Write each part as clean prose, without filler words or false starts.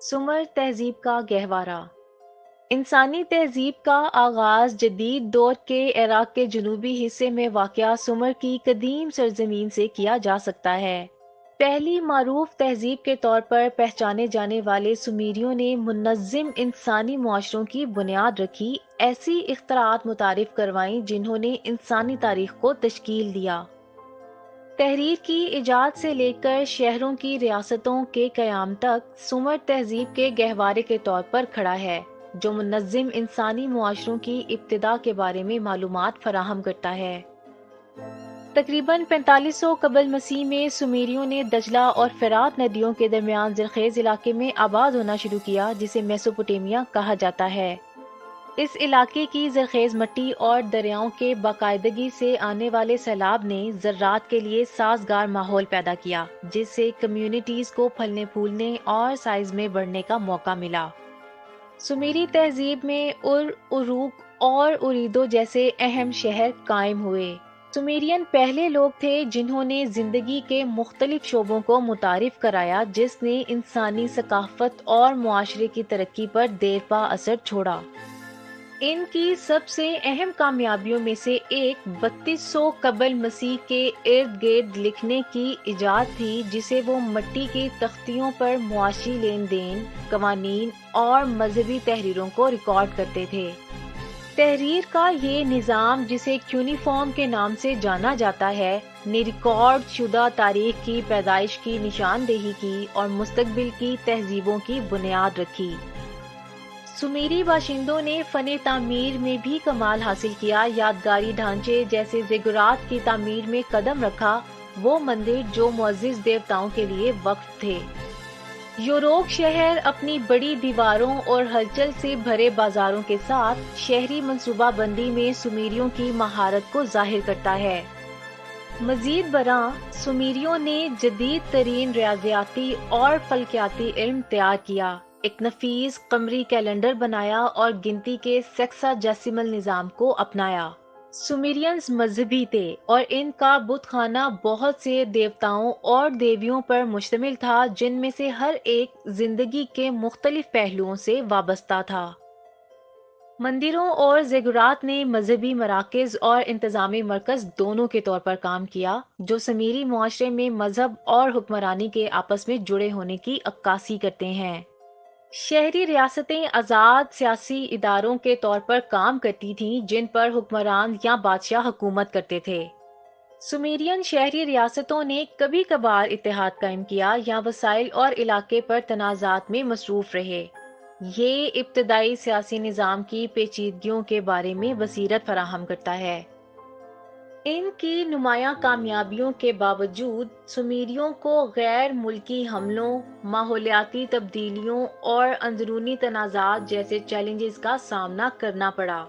سمر تہذیب کا گہوارہ۔ انسانی تہذیب کا آغاز جدید دور کے عراق کے جنوبی حصے میں واقع سمر کی قدیم سرزمین سے کیا جا سکتا ہے۔ پہلی معروف تہذیب کے طور پر پہچانے جانے والے سومیریوں نے منظم انسانی معاشروں کی بنیاد رکھی، ایسی اختراعات متعارف کروائیں جنہوں نے انسانی تاریخ کو تشکیل دیا۔ تحریر کی ایجاد سے لے کر شہروں کی ریاستوں کے قیام تک سمر تہذیب کے گہوارے کے طور پر کھڑا ہے، جو منظم انسانی معاشروں کی ابتدا کے بارے میں معلومات فراہم کرتا ہے۔ تقریباً 4500 قبل مسیح میں سومیریوں نے دجلہ اور فرات ندیوں کے درمیان زرخیز علاقے میں آباد ہونا شروع کیا، جسے میسوپوٹیمیا کہا جاتا ہے۔ اس علاقے کی زرخیز مٹی اور دریاؤں کے باقاعدگی سے آنے والے سیلاب نے زراعت کے لیے سازگار ماحول پیدا کیا، جس سے کمیونٹیز کو پھلنے پھولنے اور سائز میں بڑھنے کا موقع ملا۔ سومیری تہذیب میں عروق اور اوریدو جیسے اہم شہر قائم ہوئے۔ سومیرین پہلے لوگ تھے جنہوں نے زندگی کے مختلف شعبوں کو متعارف کرایا، جس نے انسانی ثقافت اور معاشرے کی ترقی پر دیر پا اثر چھوڑا۔ ان کی سب سے اہم کامیابیوں میں سے ایک 3200 قبل مسیح کے ارد گرد لکھنے کی ایجاد تھی، جسے وہ مٹی کی تختیوں پر معاشی لین دین، قوانین اور مذہبی تحریروں کو ریکارڈ کرتے تھے۔ تحریر کا یہ نظام، جسے کیونیفارم کے نام سے جانا جاتا ہے، نے ریکارڈ شدہ تاریخ کی پیدائش کی نشاندہی کی اور مستقبل کی تہذیبوں کی بنیاد رکھی۔ سومیری باشندوں نے فن تعمیر میں بھی کمال حاصل کیا، یادگاری ڈھانچے جیسے زیگورات کی تعمیر میں قدم رکھا، وہ مندر جو معزز دیوتاؤں کے لیے وقف تھے۔ یوروک شہر اپنی بڑی دیواروں اور ہلچل سے بھرے بازاروں کے ساتھ شہری منصوبہ بندی میں سومیریوں کی مہارت کو ظاہر کرتا ہے۔ مزید برآں، سومیریوں نے جدید ترین ریاضیاتی اور فلکیاتی علم تیار کیا، ایک نفیس قمری کیلنڈر بنایا اور گنتی کے سیکساجیسیمل نظام کو اپنایا۔ سومیرینز مذہبی تھے اور ان کا بت خانہ بہت سے دیوتاؤں اور دیویوں پر مشتمل تھا، جن میں سے ہر ایک زندگی کے مختلف پہلوؤں سے وابستہ تھا۔ مندروں اور زیگورات نے مذہبی مراکز اور انتظامی مرکز دونوں کے طور پر کام کیا، جو سومیری معاشرے میں مذہب اور حکمرانی کے آپس میں جڑے ہونے کی عکاسی کرتے ہیں۔ شہری ریاستیں آزاد سیاسی اداروں کے طور پر کام کرتی تھیں، جن پر حکمران یا بادشاہ حکومت کرتے تھے۔ سومیرین شہری ریاستوں نے کبھی کبھار اتحاد قائم کیا یا وسائل اور علاقے پر تنازعات میں مصروف رہے۔ یہ ابتدائی سیاسی نظام کی پیچیدگیوں کے بارے میں بصیرت فراہم کرتا ہے۔ ان کی نمایاں کامیابیوں کے باوجود سومیریوں کو غیر ملکی حملوں، ماحولیاتی تبدیلیوں اور اندرونی تنازعات جیسے چیلنجز کا سامنا کرنا پڑا۔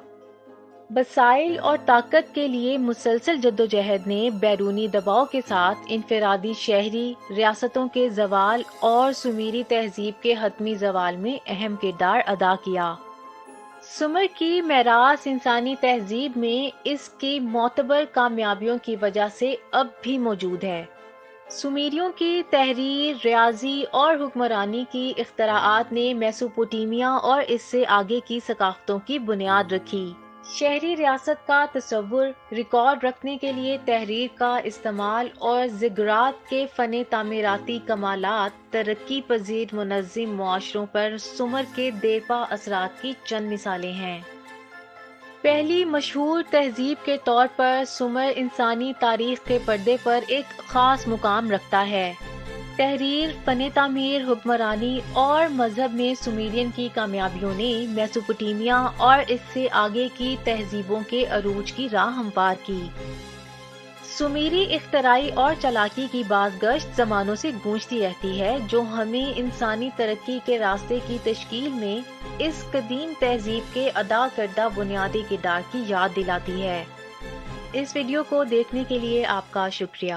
وسائل اور طاقت کے لیے مسلسل جدوجہد نے بیرونی دباؤ کے ساتھ انفرادی شہری ریاستوں کے زوال اور سومیری تہذیب کے حتمی زوال میں اہم کردار ادا کیا۔ سمر کی میراث انسانی تہذیب میں اس کی معتبر کامیابیوں کی وجہ سے اب بھی موجود ہے۔ سومیریوں کی تحریر، ریاضی اور حکمرانی کی اختراعات نے میسوپوٹیمیا اور اس سے آگے کی ثقافتوں کی بنیاد رکھی۔ شہری ریاست کا تصور، ریکارڈ رکھنے کے لیے تحریر کا استعمال اور زیگورات کے فن تعمیراتی کمالات ترقی پذیر منظم معاشروں پر سمر کے دیرپا اثرات کی چند مثالیں ہیں۔ پہلی مشہور تہذیب کے طور پر سمر انسانی تاریخ کے پردے پر ایک خاص مقام رکھتا ہے۔ تحریر، فن تعمیر، حکمرانی اور مذہب میں سومیرین کی کامیابیوں نے میسوپوٹیمیا اور اس سے آگے کی تہذیبوں کے عروج کی راہ ہموار کی۔ سومیری اختراعی اور چالاکی کی باز گشت زمانوں سے گونجتی رہتی ہے، جو ہمیں انسانی ترقی کے راستے کی تشکیل میں اس قدیم تہذیب کے ادا کردہ بنیادی کردار کی یاد دلاتی ہے۔ اس ویڈیو کو دیکھنے کے لیے آپ کا شکریہ۔